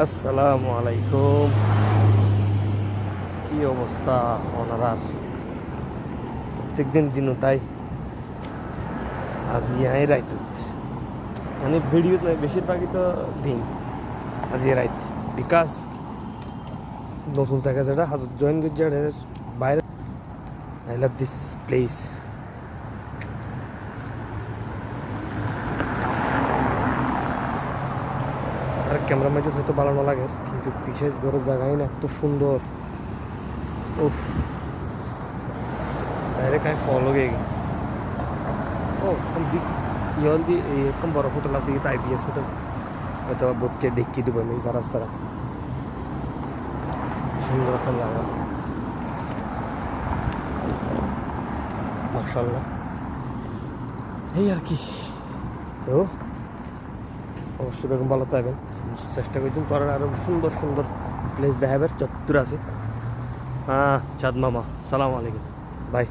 আসসালামু আলাইকুম। কি অবস্থা ওনারার? প্রত্যেকদিন দিনও তাই, আজ ইয়াই রাইত মানে ভিডিও নয়, বেশিরভাগই তো দিন। আজ রাইত বিকাশ নতুন জায়গা যেটা হাজত জয়েন করছে বাইরে। I love this place. আর ক্যামেরা মাঝে হয়তো ভালো না লাগে, কিন্তু বিশেষ বড় জায়গায় না, এত সুন্দর। উফ, ডাইরেক্ট আমি ফলো গিয়ে ও জলদি এরকম বড় হোটেল আছে, কিন্তু আইবিএস হোটেল হয়তো বোধকে দেখিয়ে দেবো আমি রাস্তাটা। সুন্দর একটা জায়গা, মাশাআল্লাহ। এই আর কি। তো অবশ্যই বেগম ভালো থাকবেন, চেষ্টা করছেন করার আরো সুন্দর সুন্দর প্লেস দেখাবার যতদূর আছে। হ্যাঁ, চাঁদ মামা, সালাম আলাইকুম, বাই।